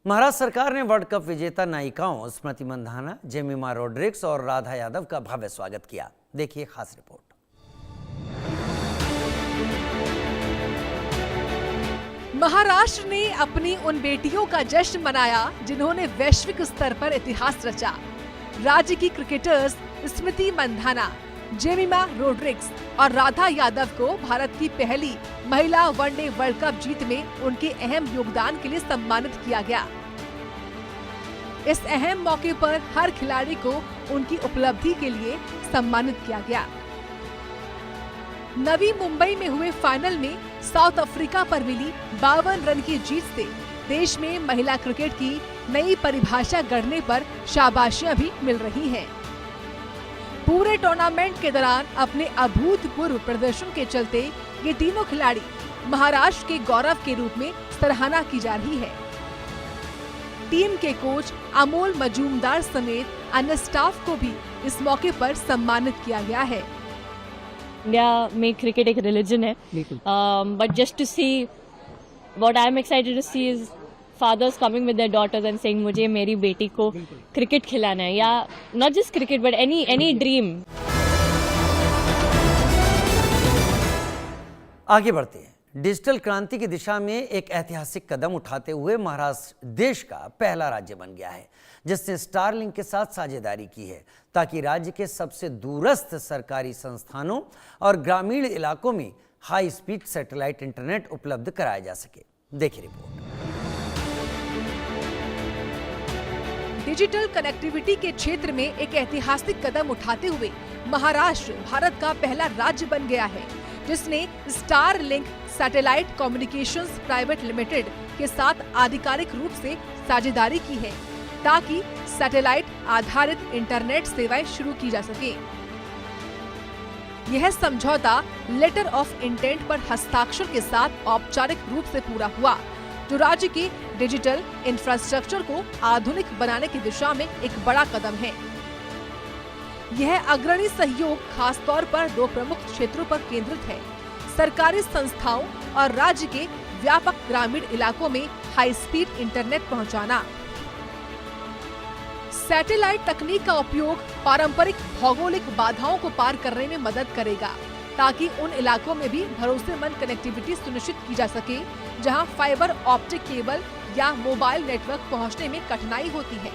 महाराष्ट्र सरकार ने world cup विजेता नायिकाओं स्मृति मंधाना, जेमिमा रोड्रिग्स और राधा यादव का भव्य स्वागत किया। देखिए खास रिपोर्ट। महाराष्ट्र ने अपनी उन बेटियों का जश्न मनाया जिन्होंने वैश्विक स्तर पर इतिहास रचा। राज्य की cricketers Smriti Mandhana, Jemimah Rodrigues और राधा यादव को भारत की पहली महिला वनडे वर्ल्ड कप जीत में उनके अहम योगदान के लिए सम्मानित किया गया। इस अहम मौके पर हर खिलाड़ी को उनकी उपलब्धि के लिए सम्मानित किया गया। नवी मुंबई में हुए फाइनल में साउथ अफ्रीका पर मिली 52 रन की जीत से देश में महिला क्रिकेट की नई परिभाषा गढ़ने पर शाबाशियां भी मिल रही हैं। पूरे टूर्नामेंट के दौरान अपने अभूतपूर्व प्रदर्शन के चलते ये तीनों खिलाड़ी महाराष्ट्र के गौरव के रूप में सराहना की जा रही है। टीम के कोच अमोल मजूमदार समेत अन्य स्टाफ को भी इस मौके पर सम्मानित किया गया है। इंडिया में क्रिकेट एक रिलीजन है, but just to see what I am excited to see is fathers coming with their daughters and saying मुझे मेरी बेटी को क्रिकेट खिलाना है, या not just cricket but any dream. आगे बढ़ते हैं। डिजिटल क्रांति की दिशा में एक ऐतिहासिक कदम उठाते हुए महाराष्ट्र देश का पहला राज्य बन गया है जिसने स्टारलिंक के साथ साझेदारी की है ताकि राज्य के सबसे दूरस्थ सरकारी संस्थानों और ग्रामीण इलाकों में हाई स्पीड सैटेलाइट इंटरनेट उपलब्ध कराया जा सके। देखिए रिपोर्ट। डिजिटल कनेक्टिविटी के क्षेत्र में एक ऐतिहासिक कदम उठाते हुए महाराष्ट्र भारत का पहला राज्य बन गया है जिसने Starlink satellite communications private limited के साथ आधिकारिक रूप से साझेदारी की है ताकि सैटेलाइट आधारित इंटरनेट सेवाएं शुरू की जा सके। यह समझौता लेटर ऑफ इंटेंट पर हस्ताक्षर के साथ औपचारिक रूप से पूरा हुआ जो राज्य के डिजिटल इंफ्रास्ट्रक्चर को आधुनिक बनाने की दिशा में एक बड़ा कदम है। यह अग्रणी सहयोग खास तौर पर दो प्रमुख क्षेत्रों पर केंद्रित है: सरकारी संस्थाओं और राज्य के व्यापक ग्रामीण इलाकों में हाई स्पीड इंटरनेट पहुंचाना। सैटेलाइट तकनीक का उपयोग पारंपरिक भौगोलिक बाधाओं को पार करने में मदद करेगा ताकि उन इलाकों में भी भरोसेमंद कनेक्टिविटी सुनिश्चित की जा सके जहां फाइबर ऑप्टिक केबल या मोबाइल नेटवर्क पहुंचने में कठिनाई होती है।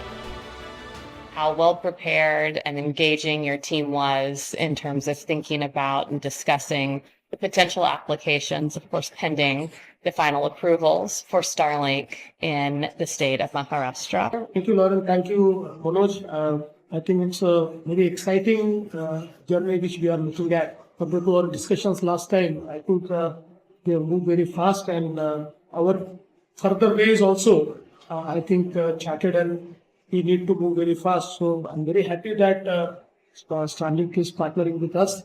How well prepared and engaging your team was in terms of thinking about and discussing the potential applications, of course, pending the final approvals for Starlink in the state of Maharashtra. Thank you, Lauren. Thank you, Manoj. I think it's a very exciting journey which we are looking at. Compared to our discussions last time, I think we have moved very fast, and our further ways also, I think charted and we need to move very fast. So I'm very happy that Starlink is partnering with us.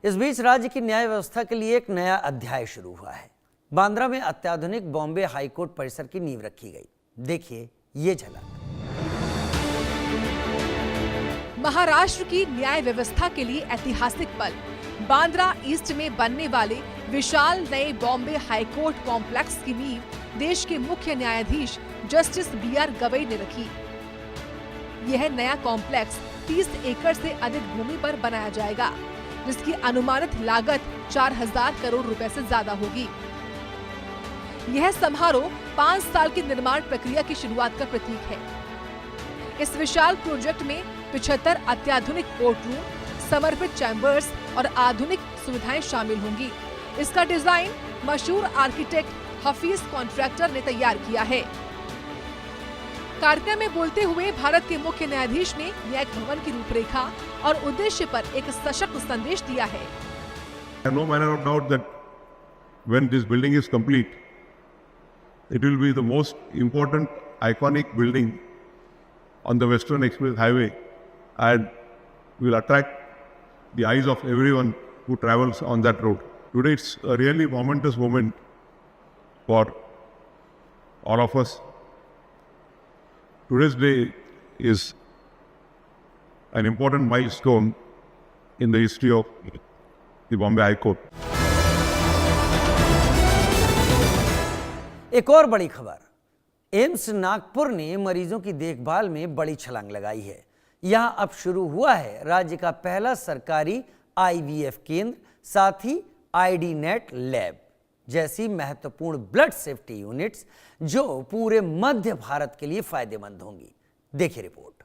इस बीच राज्य की न्याय व्यवस्था के लिए एक नया अध्याय शुरू हुआ है। बांद्रा में अत्याधुनिक बॉम्बे हाईकोर्ट परिसर की नींव रखी गई। देखिए ये झलक। महाराष्ट्र की न्याय व्यवस्था के लिए ऐतिहासिक पल। बांद्रा ईस्ट में बनने वाले विशाल नए बॉम्बे हाईकोर्ट कॉम्प्लेक्स की नींव देश के मुख्य न्यायाधीश जस्टिस BR गवई ने रखी। यह नया कॉम्प्लेक्स 30 एकड़ से अधिक भूमि पर बनाया जाएगा जिसकी अनुमानित लागत 4000 करोड़ रुपए से ज्यादा होगी। यह समारोह 5 साल की निर्माण प्रक्रिया की शुरुआत का प्रतीक है। इस विशाल प्रोजेक्ट में 75 अत्याधुनिक कोर्ट रूम, समर्पित चैम्बर्स और आधुनिक सुविधाएं शामिल होंगी। इसका डिजाइन मशहूर आर्किटेक्ट हफीज कॉन्ट्रैक्टर ने तैयार किया है। कार्यक्रम में बोलते हुए भारत के मुख्य न्यायाधीश ने न्यायिक भवन की रूपरेखा और उद्देश्य पर एक सशक्त संदेश दिया है। No manner of doubt that when this building is complete, it will be the most important, iconic building on the Western Express Highway and will attract the eyes of everyone who travels on that road. Today it's a really momentous moment for all of us. Today's day is an important milestone in the history of the Bombay High Court. एक और बड़ी खबर, AIIMS Nagpur ने मरीजों की देखभाल में बड़ी छलांग लगाई है। यहां अब शुरू हुआ है राज्य का पहला सरकारी IVF केंद्र, साथ ही ID NET लैब जैसी महत्वपूर्ण ब्लड सेफ्टी यूनिट्स जो पूरे मध्य भारत के लिए फायदेमंद होंगी। देखिए रिपोर्ट।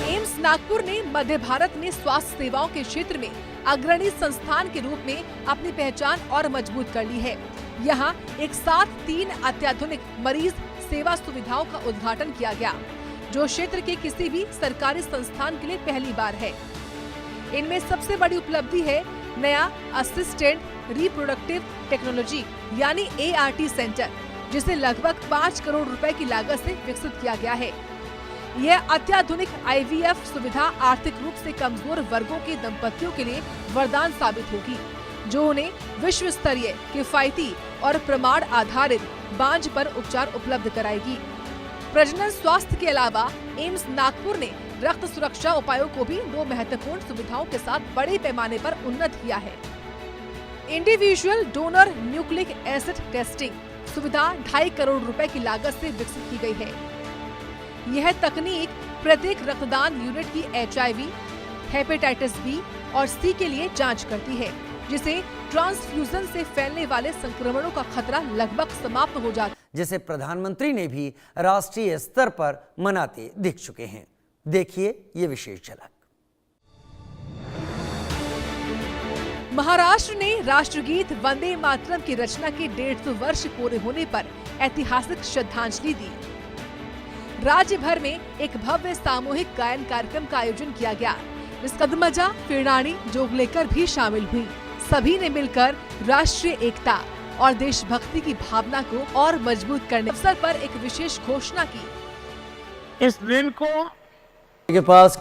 एम्स नागपुर ने मध्य भारत में स्वास्थ्य सेवाओं के क्षेत्र में अग्रणी संस्थान के रूप में अपनी पहचान और मजबूत कर ली है। यहाँ एक साथ 3 अत्याधुनिक मरीज सेवा सुविधाओं का उद्घाटन किया गया, जो क्षेत्र के किसी भी सरकारी संस्थान के लिए पहली बार है। इनमें सबसे बड़ी उपलब्धि है नया असिस्टेंट रिप्रोडक्टिव टेक्नोलॉजी यानी ART सेंटर, जिसे लगभग 5 करोड़ रुपए की लागत से विकसित किया गया है। यह अत्याधुनिक IVF सुविधा आर्थिक रूप से कमजोर वर्गों के दंपतियों के लिए वरदान साबित होगी, जो उन्हें विश्व स्तरीय, किफायती और प्रमाण आधारित बांझ पर उपचार उपलब्ध कराएगी। प्रजनन स्वास्थ्य के अलावा एम्स नागपुर ने रक्त सुरक्षा उपायों को भी 2 महत्वपूर्ण सुविधाओं के साथ बड़े पैमाने पर उन्नत किया है। Individual donor nucleic acid testing सुविधा 2.5 करोड़ रुपए की लागत से विकसित की गई है। यह तकनीक प्रत्येक रक्तदान यूनिट की HIV, हेपेटाइटिस B और C के लिए जांच करती है, जिसे ट्रांसफ्यूजन से फैलने वाले संक्रमणों का खतरा लगभग समाप्त हो जाता है, जिसे प्रधानमंत्री ने भी राष्ट्रीय स्तर पर मनाते दिख चुके हैं। देखिए ये विशेष झलक। महाराष्ट्र ने राष्ट्रगीत वंदे मातरम की रचना के 150 वर्ष पूरे होने पर ऐतिहासिक श्रद्धांजलि दी। राज्य भर में एक भव्य सामूहिक गायन कार्यक्रम का आयोजन किया गया। इस कदमजा फिरनानी जोगलेकर भी शामिल हुई। सभी ने मिलकर राष्ट्रीय एकता और देशभक्ति की भावना को और मजबूत करने अवसर पर एक विशेष घोषणा की। इस दिन को के पास